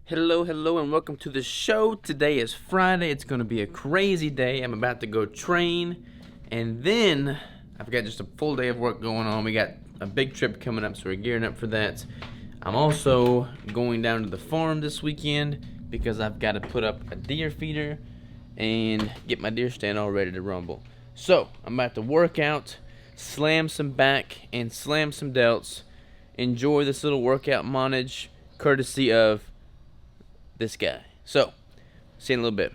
Hello, and welcome to the show. Today is Friday. It's going to be a crazy day. I'm about to go train, and then I've got just a full day of work going on. We got a big trip coming up, so we're gearing up for that. I'm also going down to the farm this weekend because I've got to put up a deer feeder and get my deer stand all ready to rumble. So I'm about to work out, slam some back, and slam some delts. Enjoy this little workout montage courtesy of this guy. So, see you in a little bit.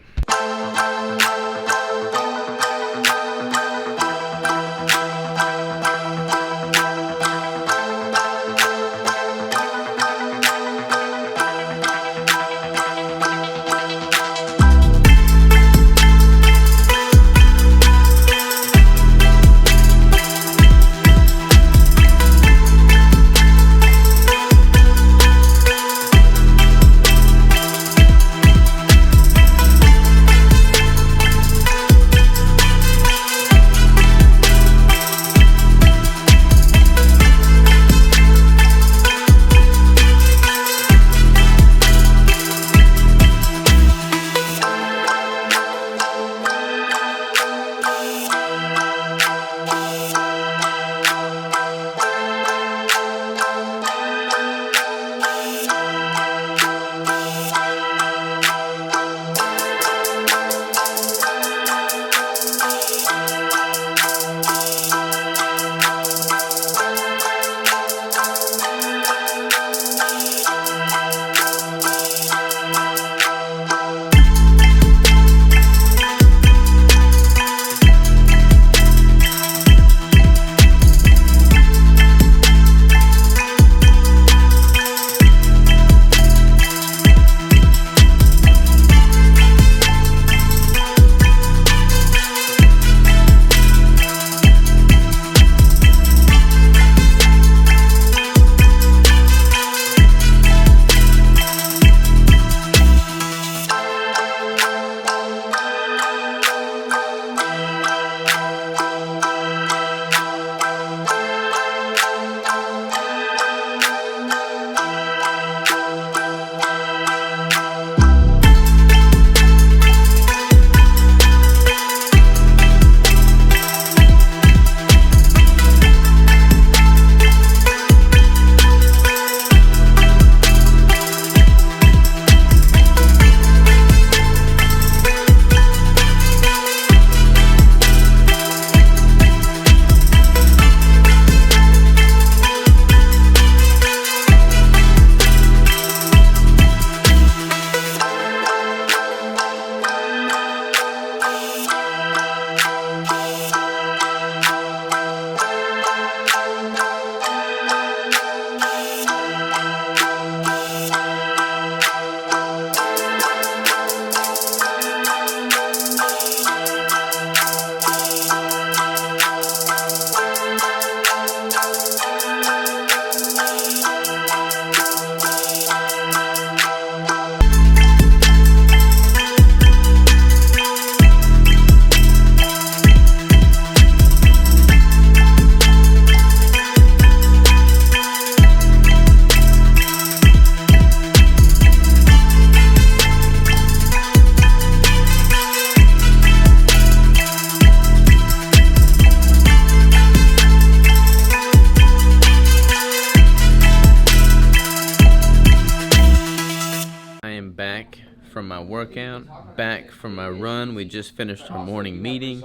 Back from my workout, back from my run. We just finished our morning meeting.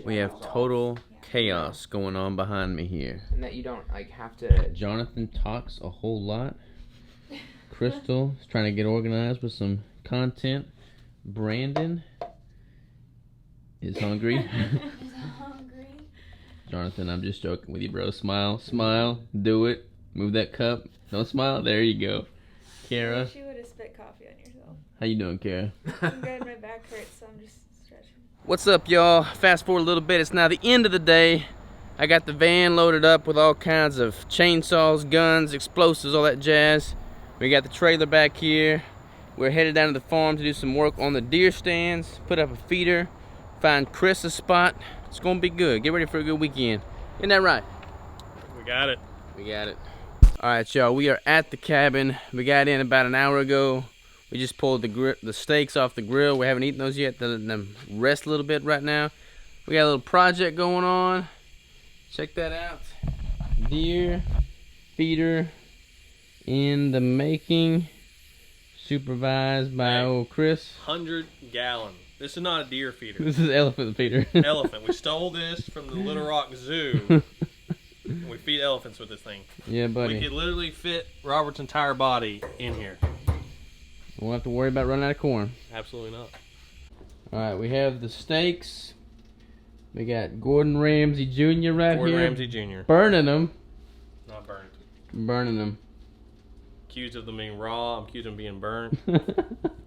We have total chaos going on behind me here. And that you don't have to. Jonathan talks a whole lot. Crystal is trying to get organized with some content. Brandon is hungry. Jonathan, I'm just joking with you, bro. Smile, do it. Move that cup. Don't smile. There you go. Kara. She would have spit coffee on yourself. How you doing, Kara? I'm good. My back hurts, so I'm just stretching. What's up, y'all? Fast forward a little bit. It's now the end of the day. I got the van loaded up with all kinds of chainsaws, guns, explosives, all that jazz. We got the trailer back here. We're headed down to the farm to do some work on the deer stands, put up a feeder, find Kris a spot. It's gonna be good. Get ready for a good weekend. Isn't that right? We got it. We got it. All right, y'all, we are at the cabin. We got in about an hour ago. We just pulled the steaks off the grill. We haven't eaten those yet. Letting them rest a little bit right now. We got a little project going on. Check that out. Deer feeder in the making. Supervised by old Kris. 100-gallon. This is not a deer feeder. This is elephant feeder. Elephant. We stole this from the Little Rock Zoo. We feed elephants with this thing. Yeah, buddy. We could literally fit Robert's entire body in here. We won't have to worry about running out of corn. Absolutely not. Alright, we have the steaks. We got Gordon Ramsay Jr. right Gordon here. Ramsay Jr. Burning them. Not burnt. Burning them. Accused of them being raw. I'm accused of them being burnt.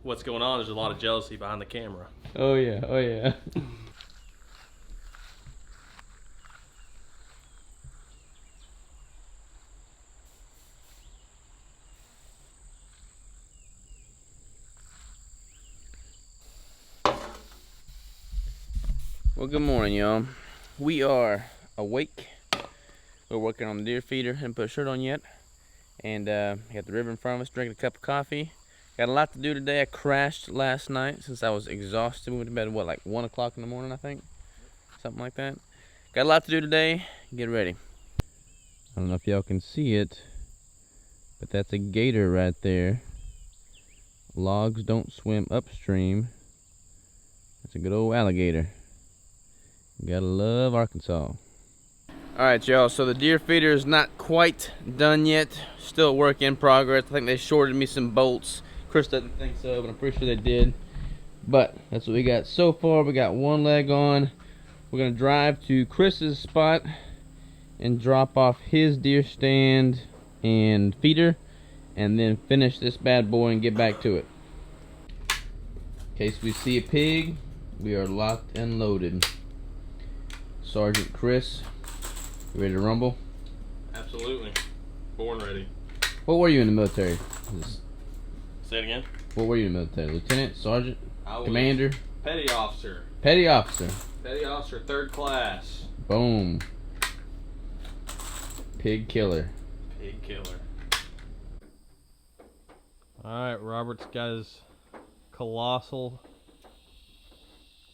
What's going on? There's a lot of jealousy behind the camera. Oh yeah, oh yeah. Well, good morning, y'all. We are awake. We're working on the deer feeder. Haven't put a shirt on yet. And got the river in front of us, drinking a cup of coffee. Got a lot to do today. I crashed last night since I was exhausted. We went to bed at what, like 1 o'clock in the morning, I think? Something like that. Got a lot to do today. Get ready. I don't know if y'all can see it, but that's a gator right there. Logs don't swim upstream. That's a good old alligator. Gotta love Arkansas. Alright, y'all, so the deer feeder is not quite done yet. Still a work in progress. I think they shorted me some bolts. Kris doesn't think so, but I'm pretty sure they did. But that's what we got so far. We got one leg on. We're gonna drive to Kris's spot and drop off his deer stand and feeder, and then finish this bad boy and get back to it. In case we see a pig, we are locked and loaded. Sergeant Kris, you ready to rumble? Absolutely. Born ready. What were you in the military? Say it again. What were you in the military? Lieutenant, sergeant, commander? Petty officer. Petty officer. Petty officer, 3rd class. Boom. Pig killer. Pig killer. Alright, Robert's got his colossal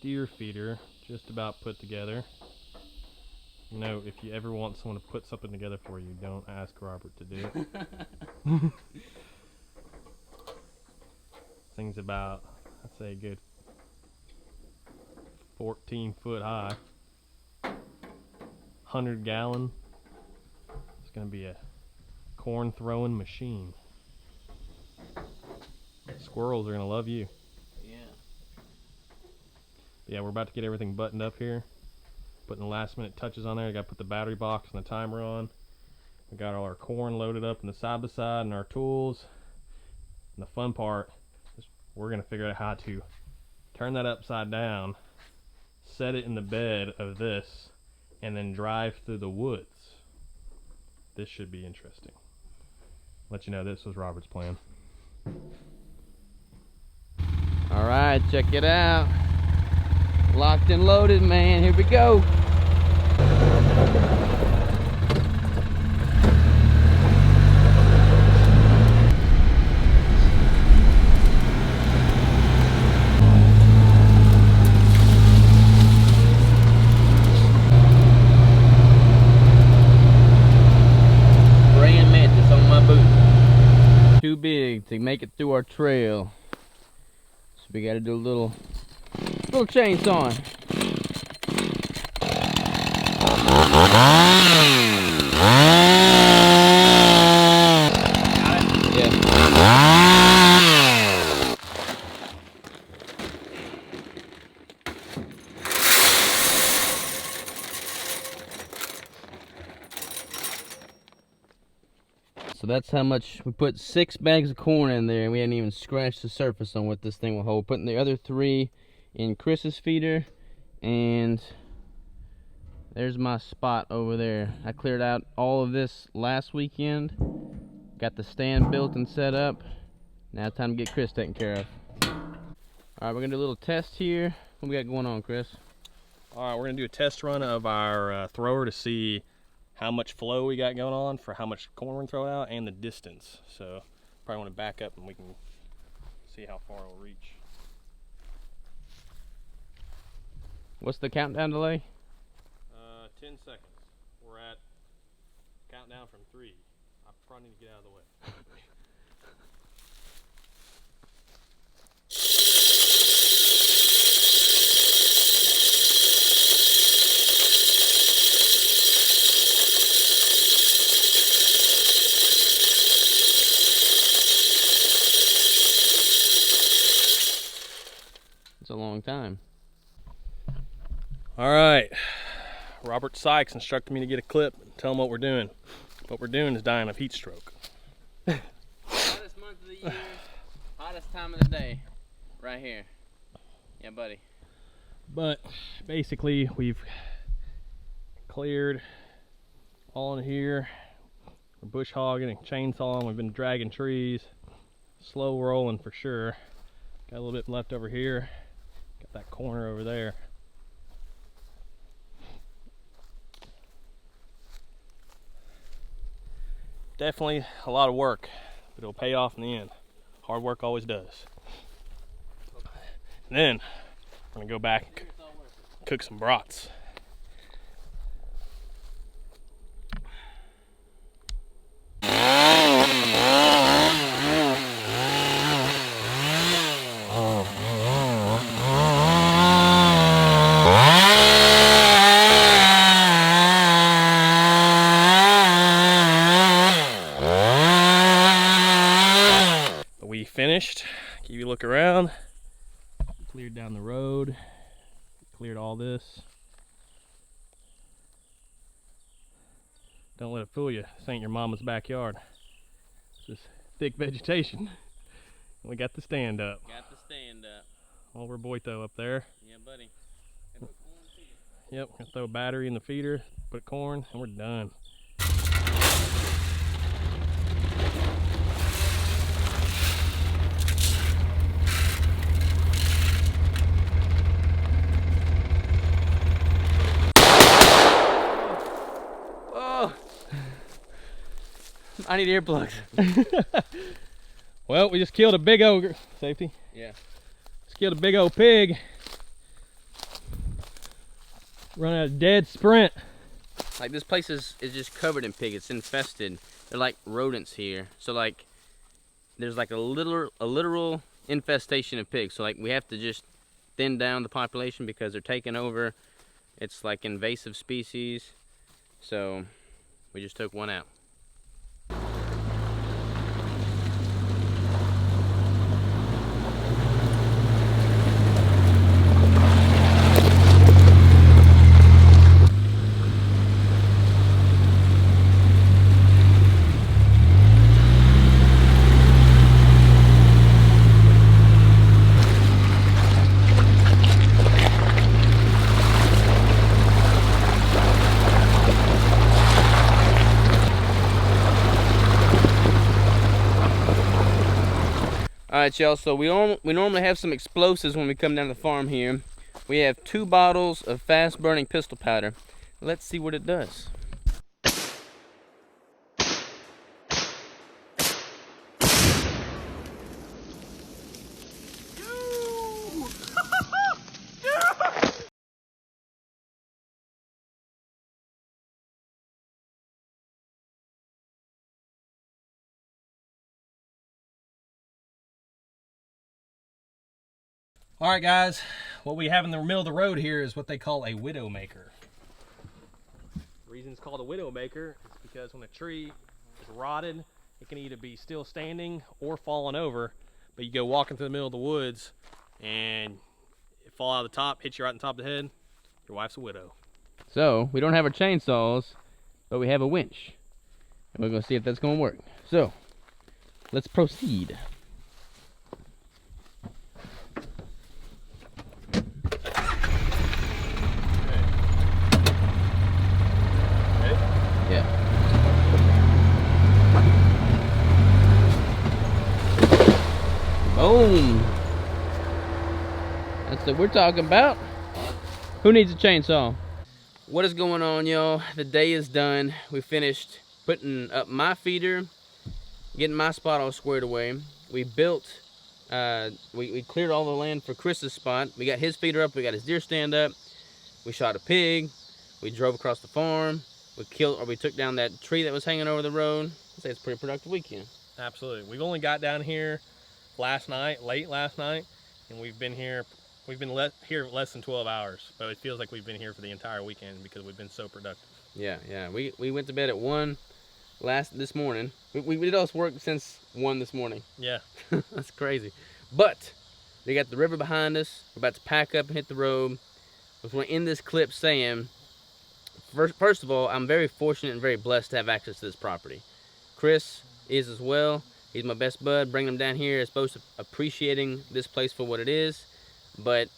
deer feeder just about put together. No, if you ever want someone to put something together for you, don't ask Robert to do it. Thing's about, I'd say, a good 14 foot high. 100-gallon. It's going to be a corn throwing machine. Squirrels are going to love you. Yeah. Yeah, we're about to get everything buttoned up here. Putting the last minute touches on there. I got to put the battery box and the timer on. We got all our corn loaded up in the side by side and our tools. And the fun part is we're going to figure out how to turn that upside down, set it in the bed of this, and then drive through the woods. This should be interesting. Let you know this was Robert's plan. All right, check it out. Locked and loaded, man. Here we go. Brand mattress on my boot. Too big to make it through our trail. So we got to do a little chainsaw. So that's how much we put. 6 bags of corn in there, and we hadn't even scratched the surface on what this thing will hold. Putting the other 3 in Kris's feeder, and there's my spot over there. I cleared out all of this last weekend, got the stand built and set up. Now it's time to get Kris taken care of. Alright, we're gonna do a little test here. What we got going on, Kris? Alright, we're gonna do a test run of our thrower to see how much flow we got going on for how much corn we're throwing out and the distance. So probably want to back up and we can See how far it'll reach. What's the countdown delay? 10 seconds. We're at countdown from 3. I probably need to get out of the way. It's a long time. All right. Robert Sykes instructed me to get a clip and tell him what we're doing. What we're doing is dying of heat stroke. Hottest month of the year, hottest time of the day, right here. Yeah, buddy. But basically, we've cleared all in here. We're bush hogging and chainsawing. We've been dragging trees, slow rolling for sure. Got a little bit left over here. Got that corner over there. Definitely a lot of work, but it'll pay off in the end. Hard work always does. And then we're gonna go back and cook some brats. We finished. Give you a look around. Cleared down the road. Cleared all this. Don't let it fool you. This ain't your mama's backyard. This thick vegetation. We got the stand up. Got the stand up. Over Boito up there. Yeah, buddy. Yep, gonna throw a battery in the feeder, put corn, and we're done. Oh! I need earplugs. Well, we just killed a big ogre. Safety? Yeah. Just killed a big old pig. Running a dead sprint. Like, this place is just covered in pig. It's infested. They're like rodents here. So like, there's like a literal infestation of pigs. So like, we have to just thin down the population because they're taking over. It's like invasive species. So we just took one out. Alright, y'all, so we normally have some explosives when we come down to the farm here. We have 2 bottles of fast-burning pistol powder. Let's see what it does. All right, guys, what we have in the middle of the road here is what they call a widow maker. The reason it's called a widow maker is because when a tree is rotted, it can either be still standing or falling over, but you go walking through the middle of the woods and it fall out of the top, hit you right on top of the head, your wife's a widow. So, we don't have our chainsaws, but we have a winch. And we're going to see if that's going to work. So, let's proceed. Yeah. Boom. That's what we're talking about. Who needs a chainsaw? What is going on, y'all? The day is done. We finished putting up my feeder, getting my spot all squared away. We built We cleared all the land for Chris's spot. We got his feeder up. We got his deer stand up. We shot a pig. We drove across the farm. We took down that tree that was hanging over the road. I'd say it's a pretty productive weekend. Absolutely. We've only got down here late last night, and we've been here here less than 12 hours, but it feels like we've been here for the entire weekend because we've been so productive. Yeah. We went to bed at 1 this morning. We did all this work since 1 this morning. Yeah. That's crazy. But we got the river behind us. We're about to pack up and hit the road. I just want to end this clip saying, first of all, I'm very fortunate and very blessed to have access to this property. Kris is as well. He's my best bud. Bringing him down here is supposed to appreciating this place for what it is. But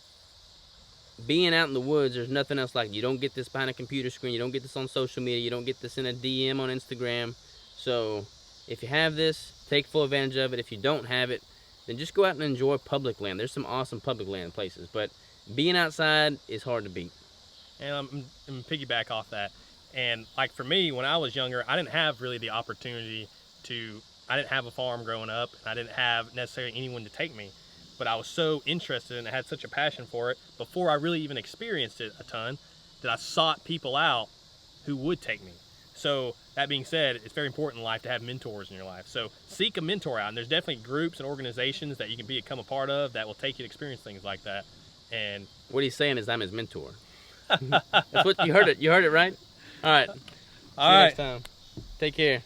being out in the woods, there's nothing else like it. You don't get this behind a computer screen. You don't get this on social media. You don't get this in a DM on Instagram. So if you have this, take full advantage of it. If you don't have it, then just go out and enjoy public land. There's some awesome public land places, but being outside is hard to beat. And I'm piggyback off that. And like for me, when I was younger, I didn't have really the opportunity I didn't have a farm growing up, and I didn't have necessarily anyone to take me. But I was so interested and I had such a passion for it before I really even experienced it a ton that I sought people out who would take me. So that being said, it's very important in life to have mentors in your life. So seek a mentor out, and there's definitely groups and organizations that you can become a part of that will take you to experience things like that. And what he's saying is I'm his mentor. That's what you heard it. You heard it right. All right. All right. Next time. Take care.